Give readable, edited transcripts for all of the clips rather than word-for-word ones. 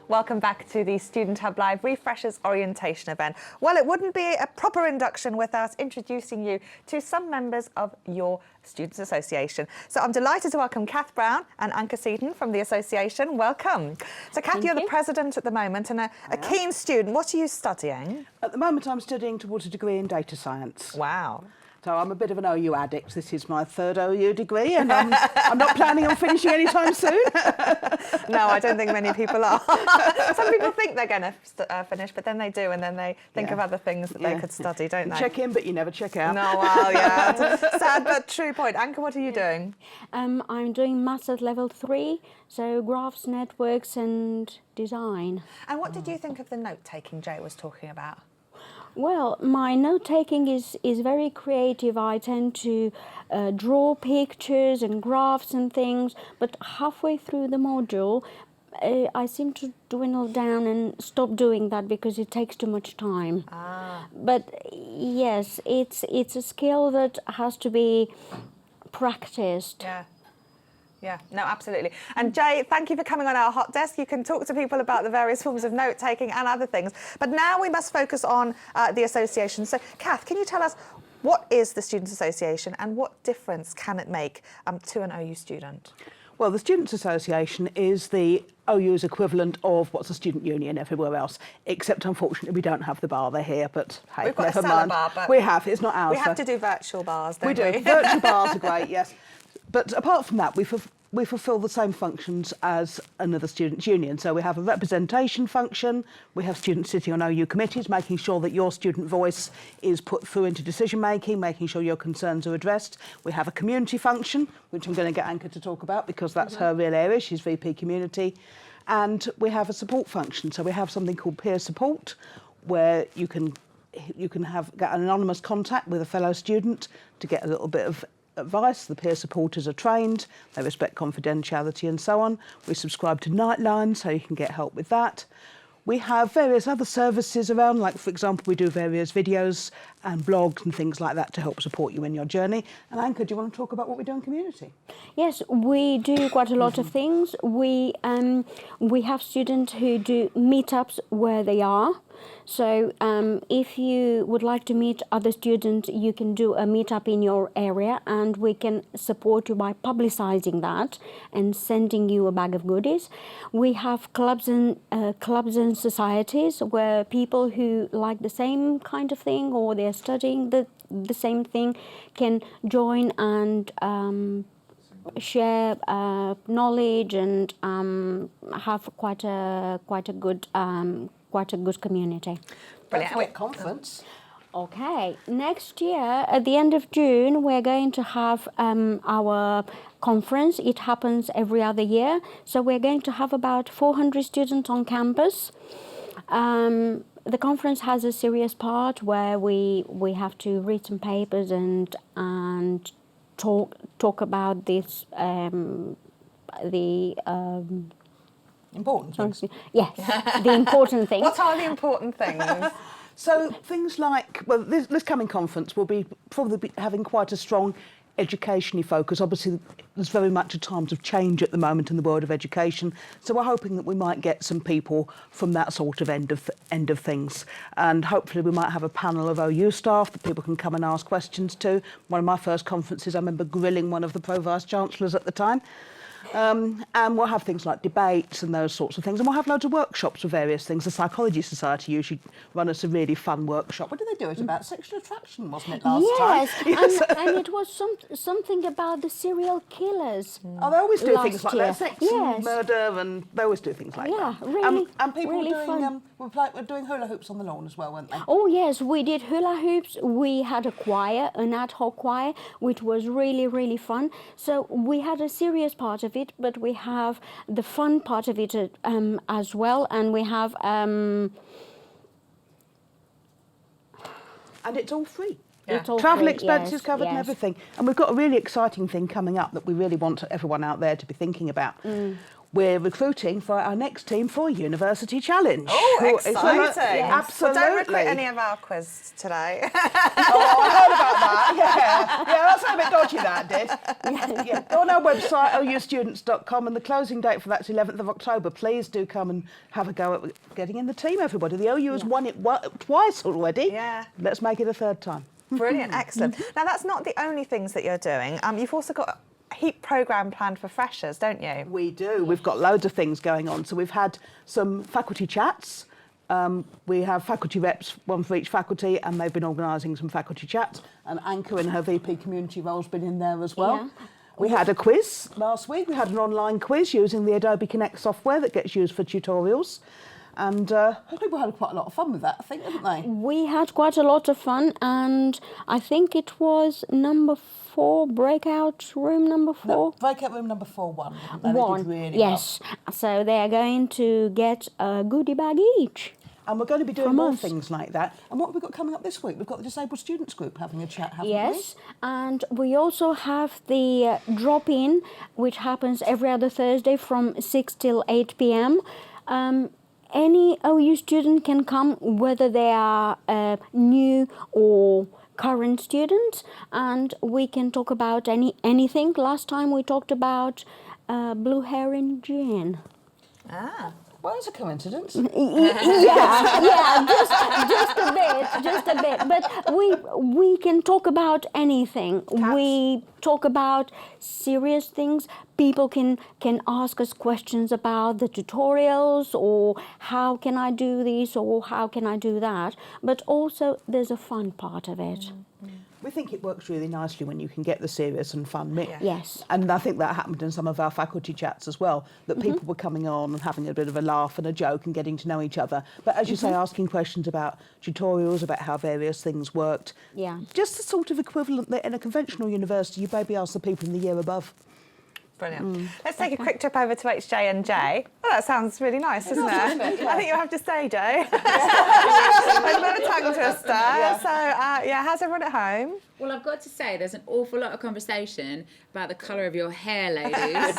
Welcome back to the Student Hub Live Refreshers Orientation event. Well, it wouldn't be a proper induction without introducing you to some members of your Students' Association. So I'm delighted to welcome Kath Brown and Anka Seaton from the association. Welcome. So Kath, you're the president at the moment and a keen student. What are you studying? At the moment I'm studying towards a degree in data science. Wow. So I'm a bit of an OU addict. This is my third OU degree and I'm not planning on finishing anytime soon. No, I don't think many people are. Some people think they're going to finish, but then they do, and then they think of other things that they could study, don't they? Check in, but you never check out. No, well, yeah. It's a sad but true point. Anka, what are you doing? I'm doing maths at level 3, so graphs, networks and design. And what did you think of the note-taking Jay was talking about? Well, my note-taking is very creative. I tend to draw pictures and graphs and things, but halfway through the module, I seem to dwindle down and stop doing that because it takes too much time. But yes, it's a skill that has to be practiced. Yeah. Yeah, no, absolutely. And Jay, thank you for coming on our hot desk. You can talk to people about the various forms of note-taking and other things. But now we must focus on the association. So, Kath, can you tell us what is the Students' Association and what difference can it make to an OU student? Well, the Students' Association is the OU's equivalent of what's a student union everywhere else, except unfortunately we don't have the bar there here, but hey, we've got never a cellar mind. bar, but we have, it's not ours. We have to do virtual bars, don't we? We do. Virtual bars are great, yes. But apart from that, we fulfil the same functions as another students' union. So we have a representation function, we have students sitting on OU committees, making sure that your student voice is put through into decision-making, making sure your concerns are addressed. We have a community function, which I'm going to get Anka to talk about because that's her real area, she's VP Community. And we have a support function, so we have something called peer support, where you can get an anonymous contact with a fellow student to get a little bit of advice. The peer supporters are trained, they respect confidentiality and so on. We subscribe to Nightline, so you can get help with that. We have various other services around, like for example we do various videos and blogs and things like that to help support you in your journey. And Anka, do you want to talk about what we do in community? Yes, we do quite a lot of things. We have students who do meetups where they are. So if you would like to meet other students, you can do a meetup in your area and we can support you by publicising that and sending you a bag of goodies. We have clubs and societies where people who like the same kind of thing or they're studying the same thing can join and share knowledge and have quite a good community. Brilliant. Quick conference. Okay, next year at the end of June we're going to have our conference. It happens every other year, so we're going to have about 400 students on campus. The conference has a serious part where we have to read some papers and talk about this Important things. Yes, the important things. What are the important things? So things like, well, this coming conference will probably be having quite a strong education-y focus. Obviously, there's very much a times of change at the moment in the world of education. So we're hoping that we might get some people from that sort of end of things. And hopefully we might have a panel of OU staff that people can come and ask questions to. One of my first conferences, I remember grilling one of the Pro-Vice-Chancellors at the time. And we'll have things like debates and those sorts of things. And we'll have loads of workshops for various things. The Psychology Society usually run us a really fun workshop. What did they do? It was about sexual attraction, wasn't it, last time? Yes, and it was something about the serial killers. Oh, they always do things like that. Sex Yes. and murder, and they always do things like that. Yeah, really, and people really doing, fun. were doing hula hoops on the lawn as well, weren't they? Oh yes, we did hula hoops. We had a choir, an ad hoc choir, which was really, really fun. So we had a serious part of it, but we have the fun part of it as well, and we have. And it's all free. Yeah. It's all Travel free, expenses yes, covered and yes. everything. And we've got a really exciting thing coming up that we really want everyone out there to be thinking about. we're recruiting for our next team for University Challenge. Oh, exciting. Absolutely. Well, don't recruit any of our quiz today. Oh, I heard about that. Yeah, that's a bit dodgy, that did. Yeah. Go on our website, oustudents.com, and the closing date for that's 11th of October. Please do come and have a go at getting in the team, everybody. The OU has won it twice already. Yeah. Let's make it a third time. Brilliant, excellent. Now, that's not the only things that you're doing. You've also got a heap programme planned for freshers, don't you? We do. We've got loads of things going on. So we've had some faculty chats. We have faculty reps, one for each faculty, and they've been organising some faculty chats. And Anchor in her VP community role's been in there as well. Yeah. We had a quiz last week. We had an online quiz using the Adobe Connect software that gets used for tutorials. And people had quite a lot of fun with that, I think, didn't they? We had quite a lot of fun, and I think it was number 4, breakout room number 4. No, breakout room number 4-1. They did really yes. So they are going to get a goodie bag each. And we're going to be doing From more us. things like that. And what have we got coming up this week? We've got the Disabled Students Group having a chat, haven't we? Yes, and we also have the drop-in, which happens every other Thursday from 6 till 8 p.m. Any OU student can come, whether they are new or current students, and we can talk about anything. Last time we talked about blue hair and gin. Ah. Well, it's a coincidence. Yeah, just a bit. But we can talk about anything. Cats. We talk about serious things. People can ask us questions about the tutorials, or how can I do this, or how can I do that. But also there's a fun part of it. We think it works really nicely when you can get the serious and fun mix. Yeah. Yes. And I think that happened in some of our faculty chats as well, that people were coming on and having a bit of a laugh and a joke and getting to know each other. But as you say, asking questions about tutorials, about how various things worked. Yeah. Just the sort of equivalent that in a conventional university you maybe ask the people in the year above. Brilliant. Let's take a quick trip over to HJ&J. Oh, that sounds really nice, doesn't it? I think you'll have to stay, Jay. A bit of tongue twister. Yeah. So, how's everyone at home? Well, I've got to say, there's an awful lot of conversation about the colour of your hair, ladies.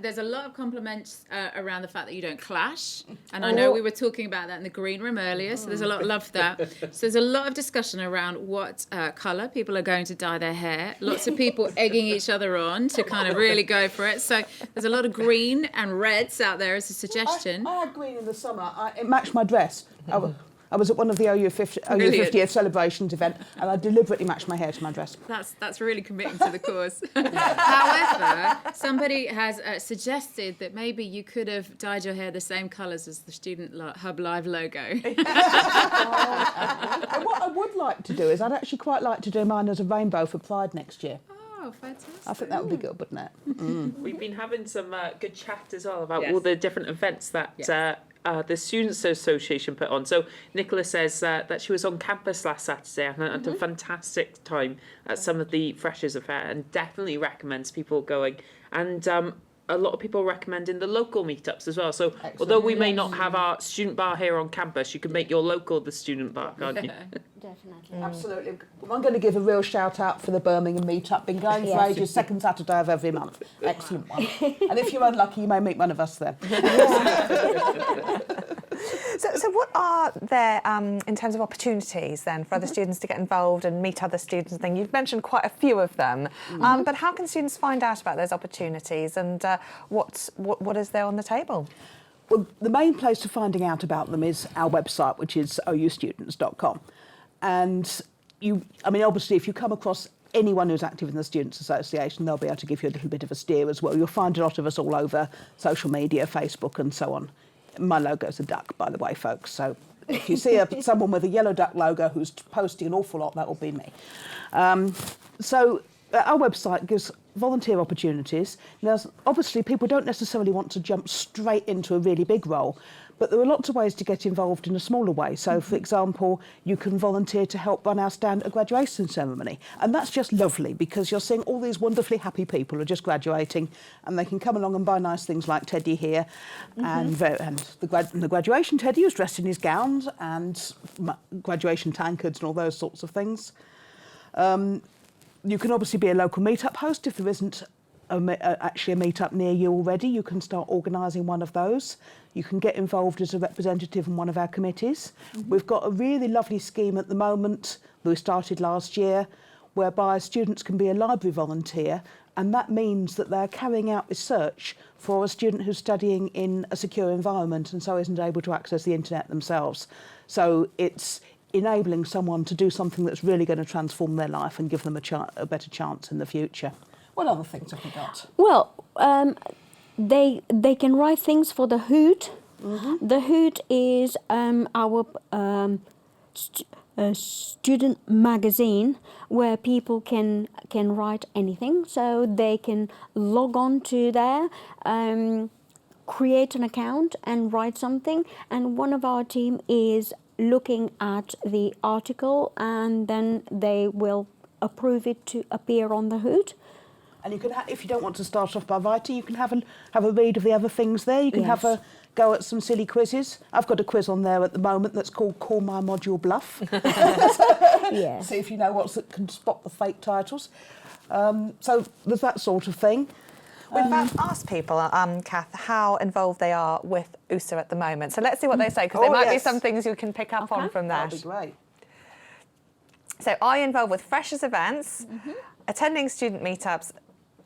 There's a lot of compliments around the fact that you don't clash. And I know we were talking about that in the green room earlier, so there's a lot of love for that. So there's a lot of discussion around what colour people are going to dye their hair. Lots of people egging each other on to kind of really go for it. So there's a lot of green and reds out there as a suggestion. I had green in the summer. It matched my dress. I was at one of the OU 50th celebrations event, and I deliberately matched my hair to my dress. That's really committing to the cause. However, somebody has suggested that maybe you could have dyed your hair the same colours as the Student Hub Live logo. And what I would like to do is I'd actually quite like to do mine as a rainbow for Pride next year. Oh, fantastic. I think that would be good, wouldn't it? We've been having some good chat as well about all the different events that the Students Association put on. So Nicola says that she was on campus last Saturday and had a fantastic time at some of the Freshers Affair, and definitely recommends people going. And a lot of people recommending the local meetups as well. So although we may not have our student bar here on campus, you can make your local the student bar, can't you? Definitely. Absolutely. Well, I'm going to give a real shout out for the Birmingham Meetup. Been going for ages, second Saturday of every month. Excellent one. And if you're unlucky, you may meet one of us there. So what are there, in terms of opportunities then for other students to get involved and meet other students and things? You've mentioned quite a few of them, but how can students find out about those opportunities, and what is there on the table? Well, the main place for finding out about them is our website, which is oustudents.com. And obviously, if you come across anyone who's active in the Students Association, they'll be able to give you a little bit of a steer as well. You'll find a lot of us all over social media, Facebook and so on. My logo's a duck, by the way, folks. So if you see someone with a yellow duck logo who's posting an awful lot, that will be me. So our website gives volunteer opportunities. Now, obviously, people don't necessarily want to jump straight into a really big role, but there are lots of ways to get involved in a smaller way. So, for example, you can volunteer to help run our stand at a graduation ceremony. And that's just lovely, because you're seeing all these wonderfully happy people who are just graduating, and they can come along and buy nice things like Teddy here. And the graduation Teddy was dressed in his gowns and graduation tankards and all those sorts of things. You can obviously be a local meetup host if there isn't actually a meetup near you already, you can start organising one of those. You can get involved as a representative in one of our committees. We've got a really lovely scheme at the moment that we started last year, whereby students can be a library volunteer, and that means that they're carrying out research for a student who's studying in a secure environment and so isn't able to access the internet themselves. So it's enabling someone to do something that's really going to transform their life and give them a better chance in the future. What other things have we got? Well, they can write things for the Hoot. The Hoot is our student magazine where people can write anything. So they can log on to there, create an account and write something. And one of our team is looking at the article, and then they will approve it to appear on the Hoot. And you can, if you don't want to start off by writing, you can have a read of the other things there. You can have a go at some silly quizzes. I've got a quiz on there at the moment that's called Call My Module Bluff. Yeah. See if you know what can spot the fake titles. So there's that sort of thing. We've asked people, Kath, how involved they are with USA at the moment. So let's see what they say, because there might be some things you can pick up on from that. That'd be great. So are you involved with freshers events, attending student meetups,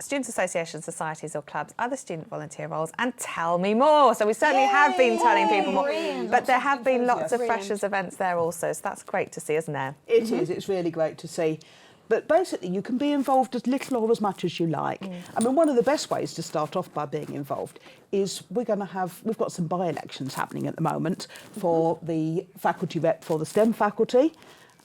students' associations, societies or clubs, other student volunteer roles, and tell me more. So we certainly have been telling people more, but there have been lots of freshers events there also, so that's great to see, isn't there? It is, it's really great to see. But basically you can be involved as little or as much as you like. I mean, one of the best ways to start off by being involved is we've got some by-elections happening at the moment for the faculty rep for the STEM faculty,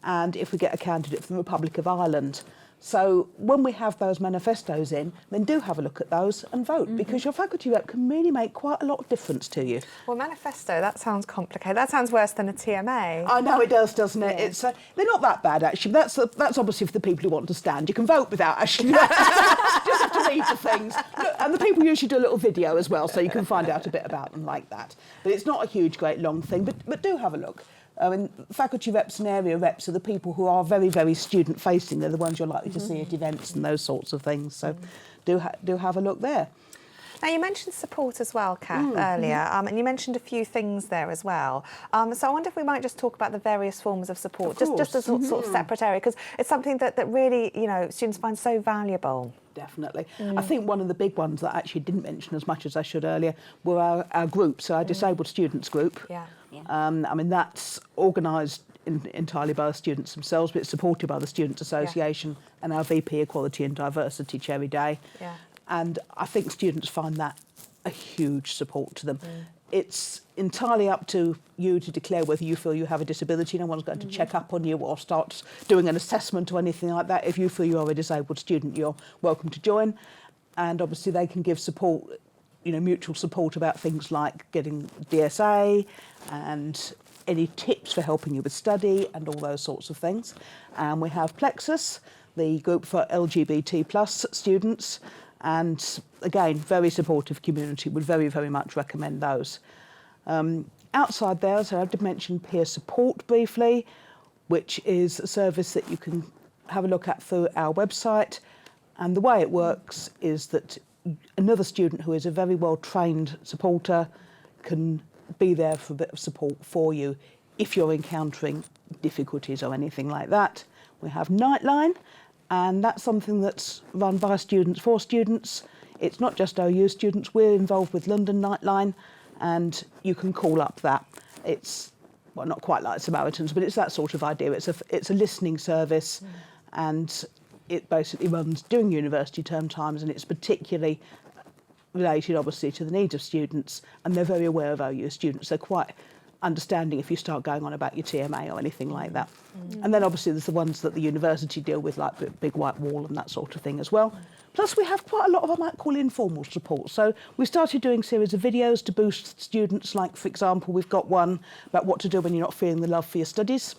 and if we get a candidate from the Republic of Ireland. So when we have those manifestos in, then do have a look at those and vote, because your faculty rep can really make quite a lot of difference to you. Well, manifesto, that sounds complicated. That sounds worse than a TMA. I know it does, doesn't it? It's they're not that bad, actually. That's obviously for the people who want to stand. You can vote without actually just have to read the things. Look, and the people usually do a little video as well, so you can find out a bit about them like that. But it's not a huge, great, long thing, but do have a look. I mean, faculty reps and area reps are the people who are very, very student-facing. They're the ones you're likely to see at events and those sorts of things. So do have a look there. Now, you mentioned support as well, Kath, earlier, and you mentioned a few things there as well. So I wonder if we might just talk about the various forms of support, just as a sort of separate area, because it's something that really, students find so valuable. Definitely. I think one of the big ones that I actually didn't mention as much as I should earlier were our group, so our disabled students group. Yeah. I mean, that's organised entirely by the students themselves, but it's supported by the Students' Association and our VP Equality and Diversity, Cherry Day. Yeah. And I think students find that a huge support to them. It's entirely up to you to declare whether you feel you have a disability. No one's going to check up on you or start doing an assessment or anything like that. If you feel you're a disabled student, you're welcome to join. And obviously they can give support, mutual support about things like getting DSA and any tips for helping you with study and all those sorts of things. And we have Plexus, the group for LGBT plus students, and again, very supportive community, would very, very much recommend those. Outside there, so I did mention peer support briefly, which is a service that you can have a look at through our website. And the way it works is that another student who is a very well-trained supporter can be there for a bit of support for you if you're encountering difficulties or anything like that. We have Nightline, and that's something that's run by students for students. It's not just OU students. We're involved with London Nightline, and you can call up that. It's, well, not quite like Samaritans, but it's that sort of idea. It's a listening service, and it basically runs during university term times, and it's particularly related, obviously, to the needs of students, and they're very aware of OU students. They're quite understanding if you start going on about your TMA or anything like that. And then obviously there's the ones that the university deal with, like Big White Wall and that sort of thing as well. Plus we have quite a lot of, I might call, informal support. So we started doing a series of videos to boost students, like, for example, we've got one about what to do when you're not feeling the love for your studies.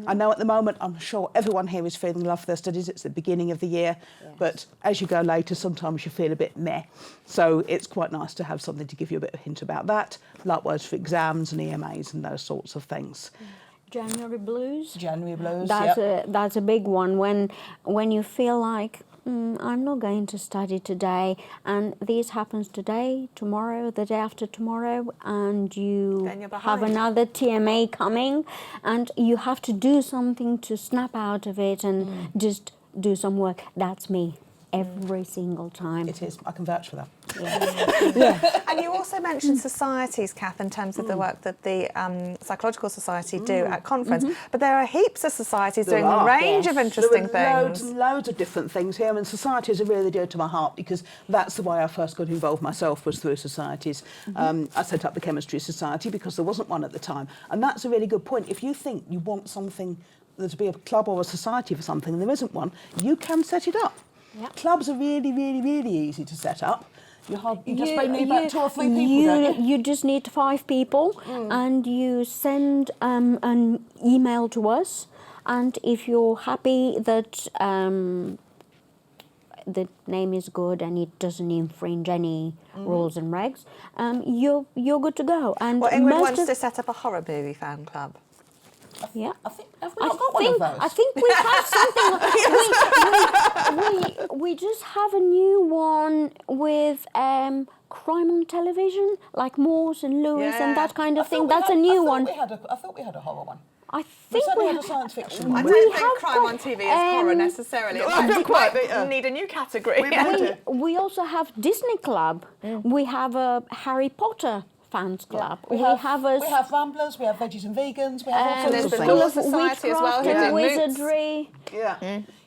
I know at the moment, I'm sure everyone here is feeling love for their studies. It's the beginning of the year, but as you go later, sometimes you feel a bit meh. So it's quite nice to have something to give you a bit of a hint about that. Likewise for exams and EMAs and those sorts of things. January blues. January blues. That's a big one when you feel like I'm not going to study today, and this happens today, tomorrow, the day after tomorrow, and you Then you're have behind. another TMA coming, and you have to do something to snap out of it and just do some work. That's me every single time. It is. I can vouch for that. And you also mentioned societies, Kath, in terms of the work that the Psychological Society do at conference. But there are heaps of societies doing a range of interesting there are loads things. and loads of different things here, and societies are really dear to my heart because that's the way I first got involved myself, was through societies. I set up the Chemistry Society because there wasn't one at the time, and that's a really good point. If you think you want something, there to be a club or a society for something and there isn't one, you can set it up. Yep. Clubs are really, really, really easy to set up. You just need you- about 2 or 3 people, don't you? You just need 5 people, and you send an email to us. And if you're happy that the name is good and it doesn't infringe any rules and regs, you're good to go. And Well, Ingrid most wants of- to set up a horror movie fan club. yeah. I think, have we not got one of those? I think we have something. We just have a new one with crime on television, like Morse and Lewis Yeah. and that kind I of thought thing. we That's had- a new I thought one. I thought we had a horror one. I We think certainly we had a science fiction I one. We don't have think crime got, on TV is horror necessarily. It might need a new category. We also have Disney Club. We have a Harry Potter fans club. We have Ramblers, we have Veggies and Vegans, we have all And sorts there's of the things. Law Society as well, who witchcraft do and moots. wizardry. Yeah.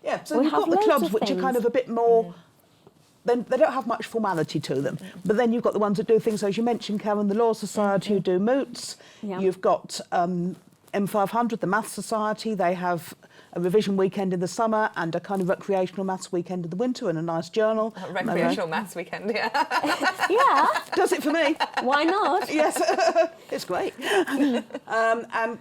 Yeah, so We you've have got the loads clubs of which are kind things. of a bit more, then they don't have much formality to them. But then you've got the ones that do things, as you mentioned, Karen, the Law Society, who do moots. Yeah. You've got M500, the Maths Society. They have a revision weekend in the summer and a kind of recreational maths weekend in the winter and a nice journal. Recreational maths weekend, yeah. Yeah, Does it for me. why not? Yes, it's great. And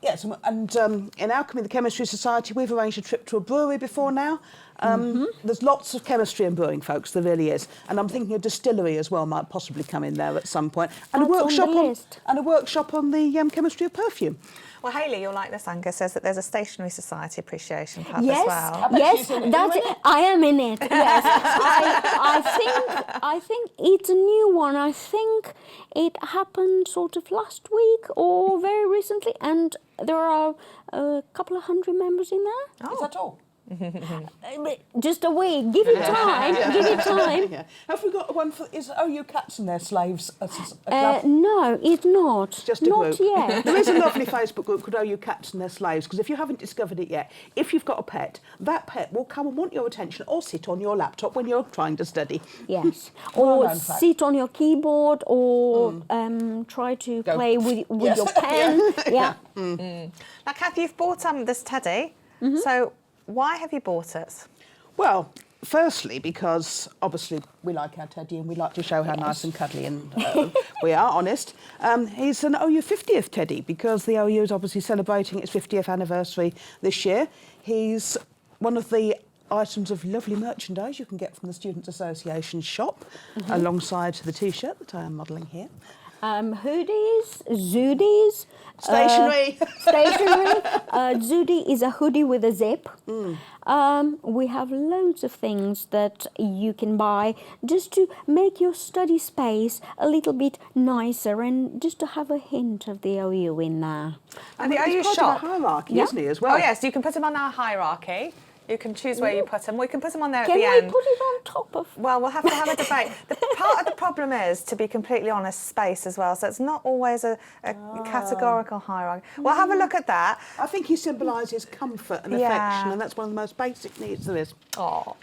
yes, and in Alchemy, the Chemistry Society, we've arranged a trip to a brewery before now. There's lots of chemistry and brewing, folks. There really is, and I'm thinking a distillery as well might possibly come in there at some point, and That's a workshop on the list. and a workshop on the chemistry of perfume. Well, Hayley, you'll like this, Angus, says that there's a Stationery Society Appreciation Club Yes, as well. bet yes, she's in it. that's Are you in it. I am in it. Yes, I think it's a new one. I think it happened sort of last week or very recently, and there are a couple of hundred members in there. Is that all? Just a week. Give it time. Give it time. Yeah. Have we got one for? Is OU Cats and Their Slaves a club? No, it's not. Just a not group. yet. There is a lovely Facebook group called OU Cats and Their Slaves, because if you haven't discovered it yet, if you've got a pet, that pet will come and want your attention or sit on your laptop when you're trying to study. Yes, or known fact. sit on your keyboard, or try to play with Yes. your pen. Yeah. Now, Kath, you've bought this teddy. So why have you bought it? Well, firstly, because obviously we like our teddy and we like to show how nice and cuddly and we are, honest. He's an OU 50th teddy because the OU is obviously celebrating its 50th anniversary this year. He's one of the items of lovely merchandise you can get from the Students' Association shop, alongside the T-shirt that I am modelling here. Hoodies, zoodies. Stationery. Stationery. Zoodie is a hoodie with a zip. We have loads of things that you can buy just to make your study space a little bit nicer and just to have a hint of the OU in there. And the OU He's part shop. of a hierarchy, Yeah. isn't he, as well? Oh, yes, you can put them on our hierarchy. You can choose where you put them. We can put them on there Can at the we end. put it on top of? Well, we'll have to have a debate. Part of the problem is, to be completely honest, space as well. So it's not always a categorical hierarchy. We'll have a look at that. I think he symbolises comfort and Yeah. affection, and that's one of the most basic needs there is. Oh.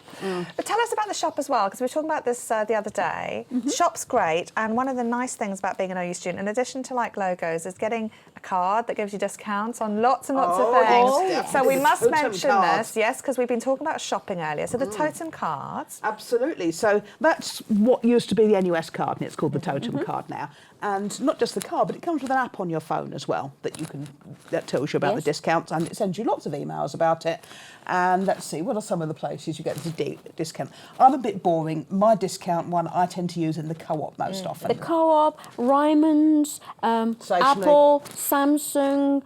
But tell us about the shop as well, because we were talking about this the other day. The shop's great, and one of the nice things about being an OU student, in addition to like logos, is getting a card that gives you discounts on lots and lots of things. yes, So we the must totem mention card. this, yes, because we've been talking about shopping earlier. So the totem cards. Absolutely. So that's what used to be the NUS card, and it's called the Totem card now. And not just the card, but it comes with an app on your phone as well that tells you about the Yes. discounts, and it sends you lots of emails about it. And let's see, what are some of the places you get the discount? I'm a bit boring. My discount one I tend to use in the Co-op most often. The Co-op, Ryman's, Apple, Samsung,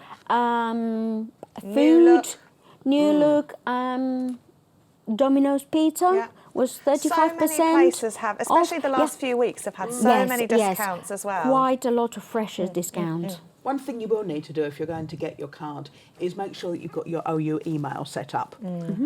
New Look. Food, New Look. Domino's Pizza Yeah. was 35%. So many places have, especially the last yes. few weeks, have had so many discounts as well. Quite a lot of freshers discount. One thing you will need to do if you're going to get your card is make sure that you've got your OU email set up,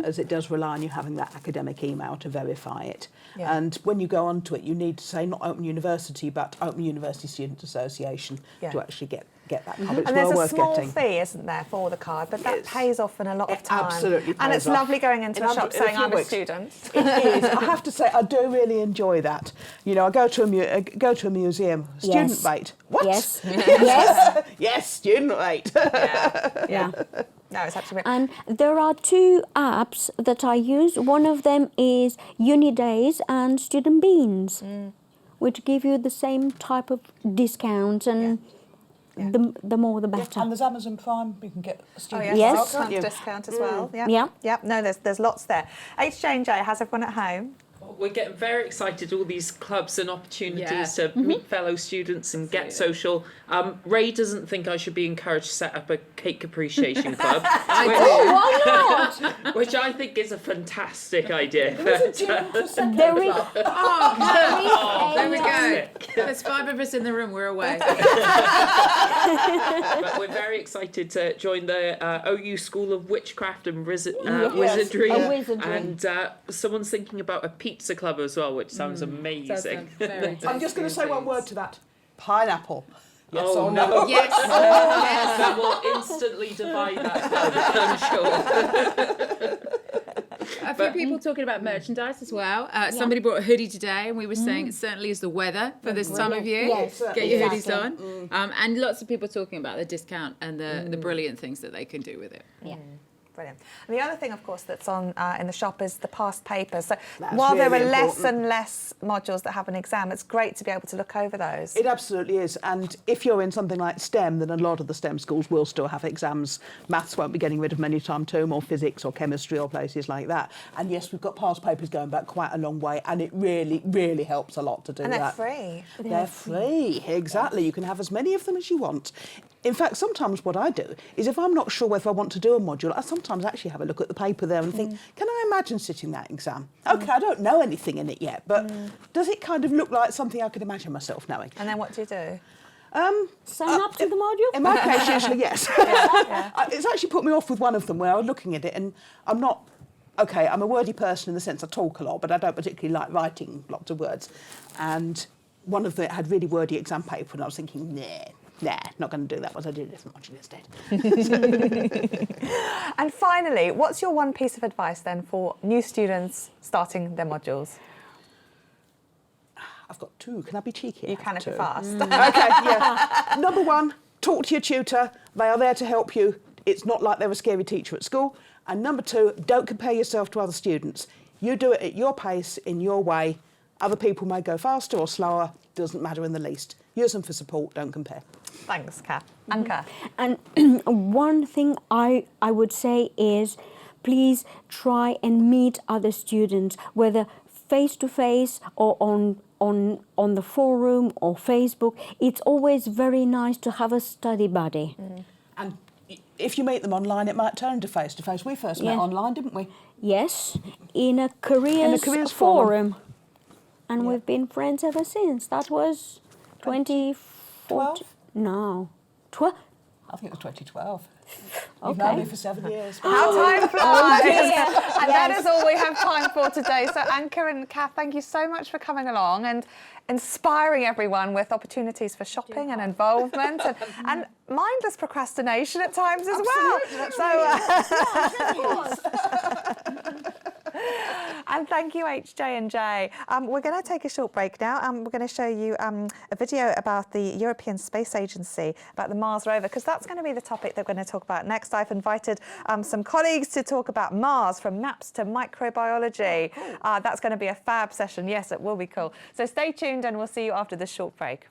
as it does rely on you having that academic email to verify it. Yeah. And when you go onto it, you need to say not Open University, but Open University Students Association to actually get that card. It's And there's well a worth small getting. fee, isn't there, for the card? But that pays off in a lot of It time. absolutely And pays it's off. lovely going into In a shop in a saying few I'm a weeks. student. It is. I have to say, I do really enjoy that. You know, I go to a museum. Student Yes. rate. What? Yes. Yes. Yes, student rate. Yeah. No, it's absolutely. And there are 2 apps that I use. One of them is Unidays and Student Beans, which give you the same type of discount, and the more the better. And there's Amazon Prime, you can get a student Yes. discount. Discount as well. Yeah. Yeah. Yeah. No, there's lots there. HJ&J, how's everyone at home? We're getting very excited, all these clubs and opportunities to Mm-hmm. meet fellow students and get social. Ray doesn't think I should be encouraged to set up a cake appreciation club, Why not? which I think is a fantastic idea. There is, There we go. Fantastic. There's 5 of us in the room. We're away. But we're very excited to join the OU School of Witchcraft and Wizardry. a wizardry. And someone's thinking about a pizza club as well, which sounds amazing. I'm just going to say one word to that. Pineapple. Yes Oh or no! no? Yes. That will instantly divide that club, I'm sure. A few people talking about merchandise as well. Somebody brought a hoodie today, and we were saying it certainly is the weather for this time of year. Yes, Get your exactly. hoodies on. And lots of people talking about the discount and the brilliant things that they can do with it. Yeah. Brilliant. And the other thing, of course, that's on in the shop is the past papers. So That's while there are really less important. and less modules that have an exam, it's great to be able to look over those. It absolutely is. And if you're in something like STEM, then a lot of the STEM schools will still have exams. Maths won't be getting rid of many time too, or physics or chemistry or places like that. And yes, we've got past papers going back quite a long way, and it really, really helps a lot to do And they're that. free. They're free, exactly. You can have as many of them as you want. In fact, sometimes what I do is if I'm not sure whether I want to do a module, I sometimes actually have a look at the paper there and think, can I imagine sitting that exam? OK, I don't know anything in it yet, but does it kind of look like something I could imagine myself knowing? And then what do you do? Sign up to the module? In my case, usually yes. It's actually put me off with one of them where I was looking at it and I'm not, OK, I'm a wordy person in the sense I talk a lot, but I don't particularly like writing lots of words. And one of them had really wordy exam paper and I was thinking, nah, not going to do that. What I did a different module instead. And finally, what's your one piece of advice then for new students starting their modules? I've got 2. Can I be cheeky? You can if you're Two. fast. OK, yeah. Number 1, talk to your tutor. They are there to help you. It's not like they're a scary teacher at school. And number 2, don't compare yourself to other students. You do it at your pace, in your way. Other people may go faster or slower. Doesn't matter in the least. Use them for support. Don't compare. Thanks, Kath. Anka. And one thing I would say is please try and meet other students, whether face to face or on the forum or Facebook. It's always very nice to have a study buddy. And if you meet them online, it might turn to face to face. We first met online, didn't we? Yes, in a careers, forum. And we've been friends ever since. That was 2014. No. I think it was 2012. You've known me for 7 years. How time flies! dear. And that is all we have time for today. So Anka and Kath, thank you so much for coming along and inspiring everyone with opportunities for shopping and involvement and mindless procrastination at times as well. And thank you, HJ&J. We're going to take a short break now. We're going to show you a video about the European Space Agency, about the Mars rover, because that's going to be the topic that we're going to talk about next. I've invited some colleagues to talk about Mars, from maps to microbiology. That's going to be a fab session. Yes, it will be cool. So stay tuned and we'll see you after this short break.